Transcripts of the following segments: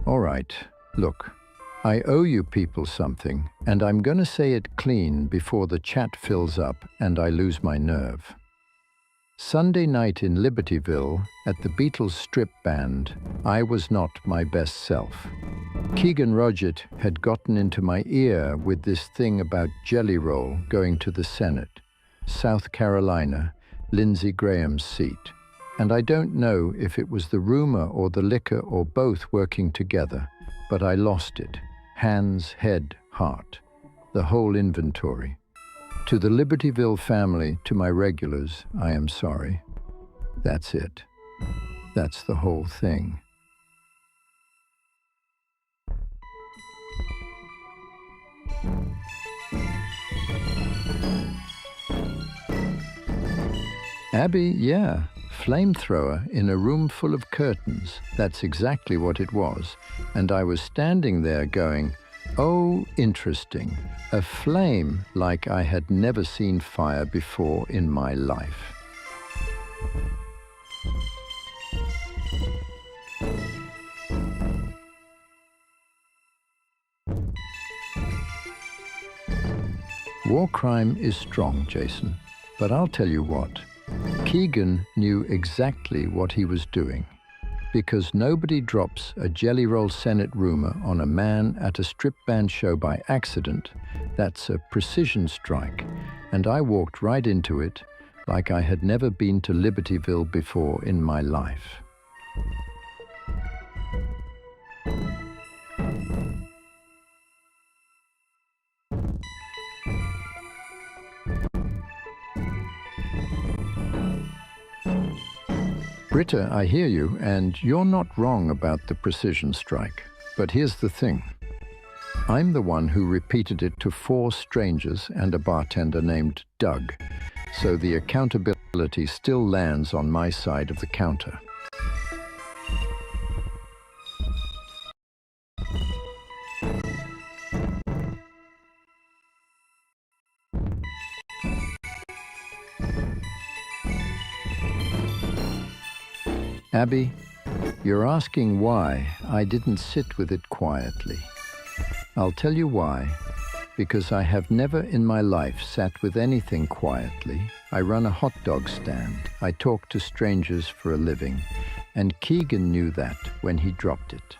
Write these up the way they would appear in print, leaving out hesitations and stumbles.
All right, look, I owe you people something, and I'm going to say it clean before the chat fills up and I lose my nerve. Sunday night in Libertyville, at the Beatles strip band, I was not my best self. Keegan Rodgett had gotten into my ear with this thing about Jelly Roll going to the Senate, South Carolina, Lindsey Graham's seat. And I don't know if it was the rumor or the liquor or both working together, but I lost it. Hands, head, heart. The whole inventory. To the Libertyville family, to my regulars, I am sorry. That's it. That's the whole thing. Abby, yeah. Flamethrower in a room full of curtains. That's exactly what it was. And I was standing there going, oh, interesting. A flame like I had never seen fire before in my life. War crime is strong, Jason. But I'll tell you what. Keegan knew exactly what he was doing, because nobody drops a Jelly Roll Senate rumor on a man at a strip band show by accident. That's a precision strike, and I walked right into it like I had never been to Libertyville before in my life. Britta, I hear you, and you're not wrong about the precision strike. But here's the thing. I'm the one who repeated it to 4 strangers and a bartender named Doug, so the accountability still lands on my side of the counter. Abby, you're asking why I didn't sit with it quietly. I'll tell you why. Because I have never in my life sat with anything quietly. I run a hot dog stand. I talk to strangers for a living. And Keegan knew that when he dropped it.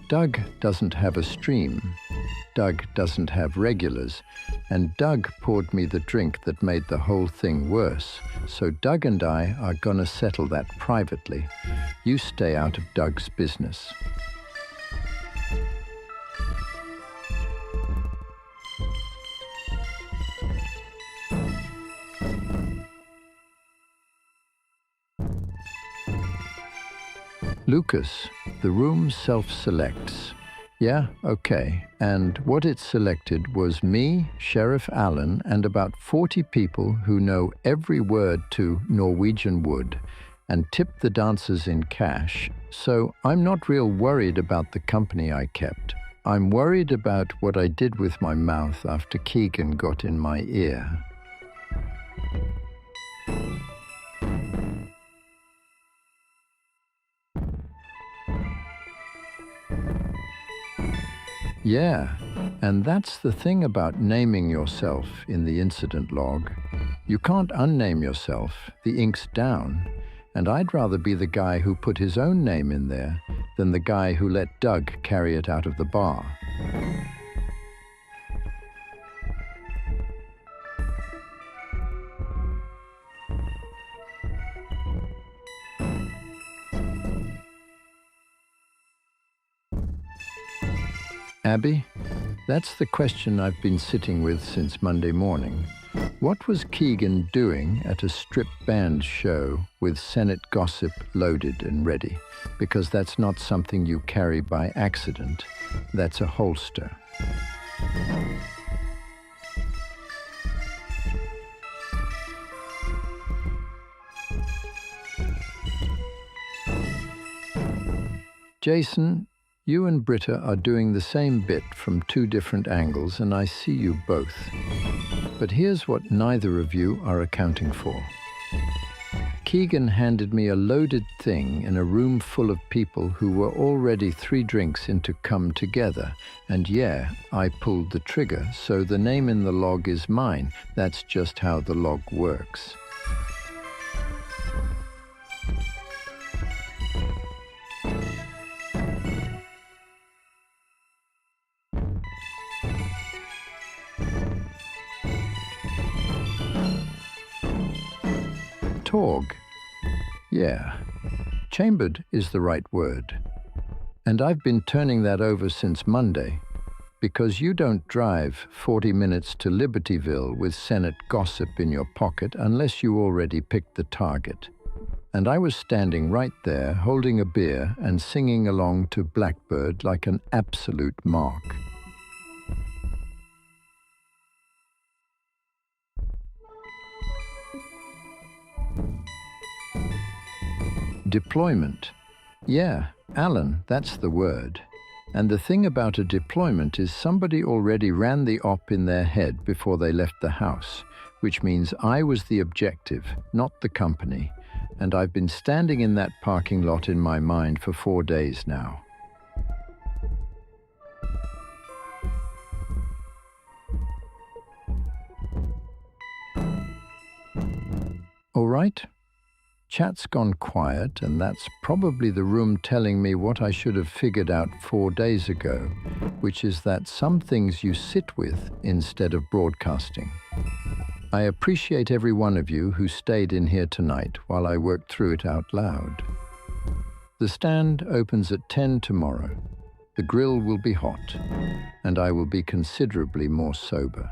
Doug doesn't have a stream. Doug doesn't have regulars. And Doug poured me the drink that made the whole thing worse. So Doug and I are gonna settle that privately. You stay out of Doug's business. Lucas, the room self-selects. Yeah, okay. And what it selected was me, Sheriff Allen, and about 40 people who know every word to Norwegian Wood and tip the dancers in cash. So I'm not real worried about the company I kept. I'm worried about what I did with my mouth after Keegan got in my ear. Yeah, and that's the thing about naming yourself in the incident log. You can't unname yourself, the ink's down, and I'd rather be the guy who put his own name in there than the guy who let Doug carry it out of the bar. Abby, that's the question I've been sitting with since Monday morning. What was Keegan doing at a strip band show with Senate gossip loaded and ready? Because that's not something you carry by accident. That's a holster. Jason, you and Britta are doing the same bit from two different angles, and I see you both. But here's what neither of you are accounting for. Keegan handed me a loaded thing in a room full of people who were already 3 drinks into come together. And yeah, I pulled the trigger, so the name in the log is mine. That's just how the log works. Torg. Yeah, chambered is the right word. And I've been turning that over since Monday, because you don't drive 40 minutes to Libertyville with Senate gossip in your pocket unless you already picked the target. And I was standing right there holding a beer and singing along to Blackbird like an absolute mark. Deployment. Yeah, Alan, that's the word. And the thing about a deployment is somebody already ran the op in their head before they left the house, which means I was the objective, not the company. And I've been standing in that parking lot in my mind for 4 days now. All right? Chat's gone quiet, and that's probably the room telling me what I should have figured out 4 days ago, which is that some things you sit with instead of broadcasting. I appreciate every one of you who stayed in here tonight while I worked through it out loud. The stand opens at 10 tomorrow. The grill will be hot, and I will be considerably more sober.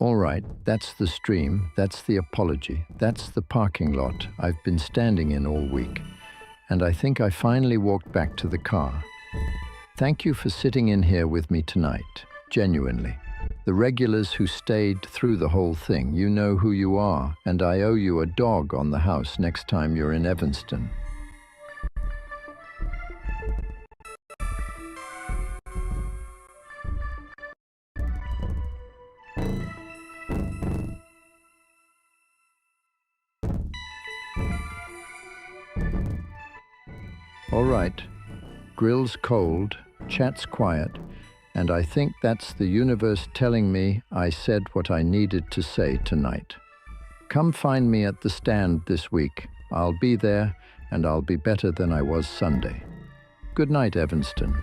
All right, that's the stream, that's the apology, that's the parking lot I've been standing in all week. And I think I finally walked back to the car. Thank you for sitting in here with me tonight, genuinely. The regulars who stayed through the whole thing, you know who you are, and I owe you a dog on the house next time you're in Evanston. All right, grill's cold, chat's quiet, and I think that's the universe telling me I said what I needed to say tonight. Come find me at the stand this week. I'll be there, and I'll be better than I was Sunday. Good night, Evanston.